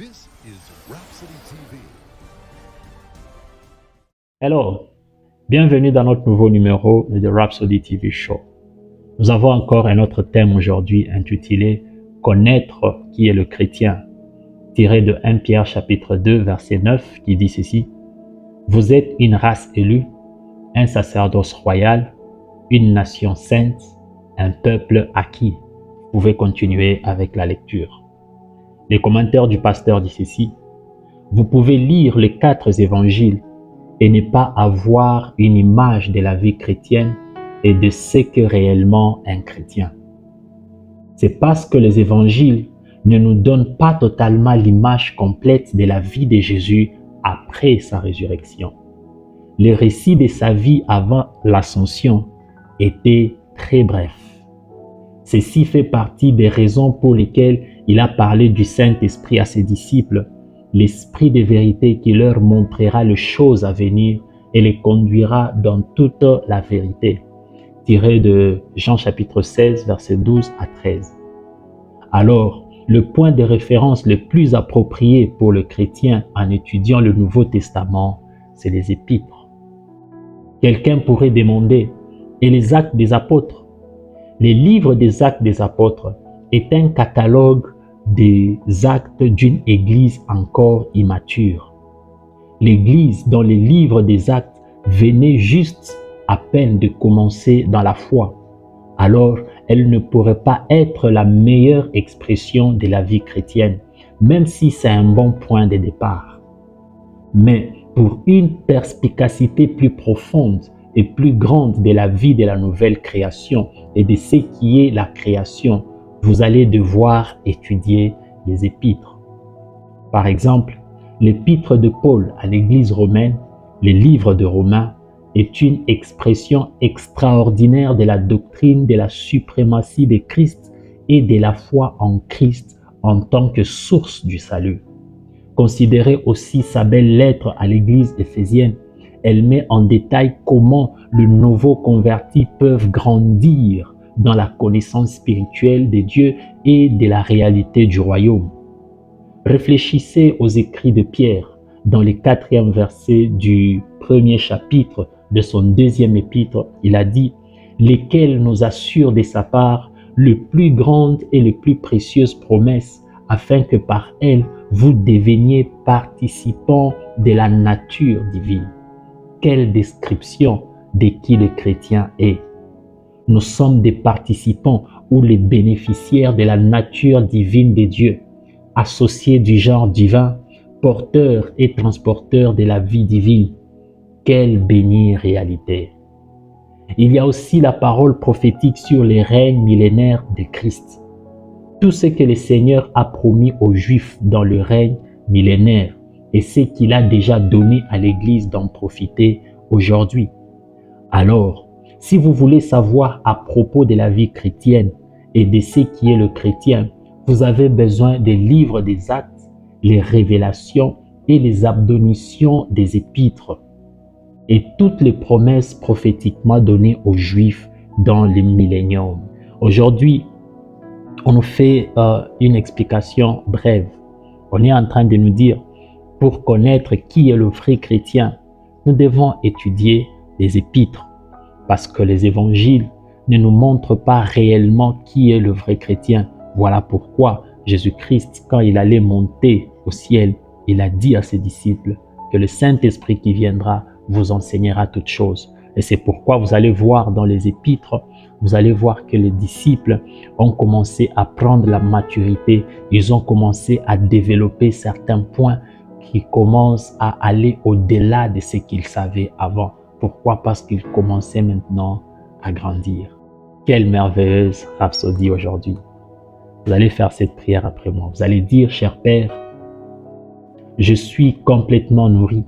This is Rhapsody TV. Hello, bienvenue dans notre nouveau numéro de The Rhapsody TV Show. Nous avons encore un autre thème aujourd'hui intitulé « Connaître qui est le chrétien » tiré de 1 Pierre chapitre 2 verset 9 qui dit ceci « Vous êtes une race élue, un sacerdoce royal, une nation sainte, un peuple acquis. » Vous pouvez continuer avec la lecture. Les commentaires du pasteur disent ceci « Vous pouvez lire les 4 évangiles et ne pas avoir une image de la vie chrétienne et de ce qu'est réellement un chrétien. C'est parce que les évangiles ne nous donnent pas totalement l'image complète de la vie de Jésus après sa résurrection. Les récits de sa vie avant l'ascension étaient très brefs. Ceci fait partie des raisons pour lesquelles il a parlé du Saint-Esprit à ses disciples, l'Esprit de vérité qui leur montrera les choses à venir et les conduira dans toute la vérité. Tiré de Jean chapitre 16, versets 12 à 13. Alors, le point de référence le plus approprié pour le chrétien en étudiant le Nouveau Testament, c'est les épîtres. Quelqu'un pourrait demander, et les actes des apôtres? Les livres des actes des apôtres est un catalogue des actes d'une église encore immature. L'église dans les livres des actes venait juste à peine de commencer dans la foi. Alors, elle ne pourrait pas être la meilleure expression de la vie chrétienne, même si c'est un bon point de départ. Mais pour une perspicacité plus profonde et plus grande de la vie de la nouvelle création et de ce qui est la création, vous allez devoir étudier les épîtres. Par exemple, l'épître de Paul à l'église romaine, les livres de Romains, est une expression extraordinaire de la doctrine de la suprématie de Christ et de la foi en Christ en tant que source du salut. Considérez aussi sa belle lettre à l'église éphésienne. Elle met en détail comment les nouveaux convertis peuvent grandir dans la connaissance spirituelle de Dieu et de la réalité du royaume. Réfléchissez aux écrits de Pierre dans les 4e versets du 1er chapitre de son 2e épître. Il a dit « Lesquels nous assurent de sa part les plus grandes et les plus précieuses promesses, afin que par elles vous deveniez participants de la nature divine. » Quelle description de qui le chrétien est. Nous sommes des participants ou les bénéficiaires de la nature divine de Dieu, associés du genre divin, porteurs et transporteurs de la vie divine. Quelle bénie réalité! Il y a aussi la parole prophétique sur les règnes millénaires de Christ. Tout ce que le Seigneur a promis aux Juifs dans le règne millénaire et ce qu'il a déjà donné à l'Église d'en profiter aujourd'hui. Alors, si vous voulez savoir à propos de la vie chrétienne et de ce qui est le chrétien, vous avez besoin des livres des actes, les révélations et les admonitions des épîtres et toutes les promesses prophétiquement données aux Juifs dans le millénium. Aujourd'hui, on nous fait une explication brève. On est en train de nous dire, pour connaître qui est le vrai chrétien, nous devons étudier les épîtres, parce que les évangiles ne nous montrent pas réellement qui est le vrai chrétien. Voilà pourquoi Jésus-Christ, quand il allait monter au ciel, il a dit à ses disciples que le Saint-Esprit qui viendra vous enseignera toutes choses. Et c'est pourquoi vous allez voir dans les épîtres, vous allez voir que les disciples ont commencé à prendre la maturité, ils ont commencé à développer certains points qui commencent à aller au-delà de ce qu'ils savaient avant. Pourquoi? Parce qu'ils commençaient maintenant à grandir. Quelle merveilleuse rhapsodie aujourd'hui. Vous allez faire cette prière après moi. Vous allez dire, cher Père, je suis complètement nourri,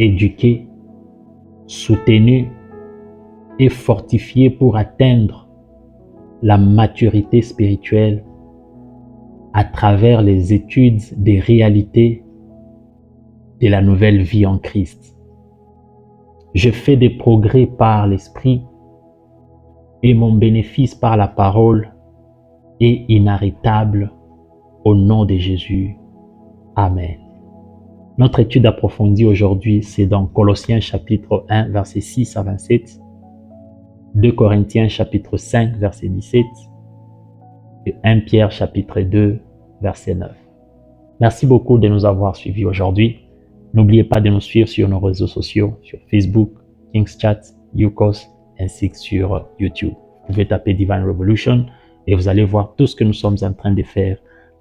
éduqué, soutenu et fortifié pour atteindre la maturité spirituelle à travers les études des réalités de la nouvelle vie en Christ. Je fais des progrès par l'Esprit et mon bénéfice par la parole est inarrêtable Au nom de Jésus. Amen. Notre étude approfondie aujourd'hui, c'est dans Colossiens chapitre 1, versets 6 à 27, 2 Corinthiens chapitre 5, verset 17 et 1 Pierre chapitre 2, verset 9. Merci beaucoup de nous avoir suivis aujourd'hui. N'oubliez pas de nous suivre sur nos réseaux sociaux, sur Facebook, KingsChat, Yukos, ainsi que sur YouTube. Vous pouvez taper Divine Revolution et vous allez voir tout ce que nous sommes en train de faire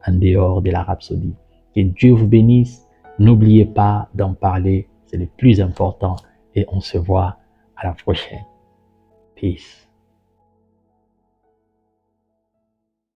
en dehors de la Rhapsodie. Que Dieu vous bénisse. N'oubliez pas d'en parler, c'est le plus important. Et on se voit à la prochaine. Peace.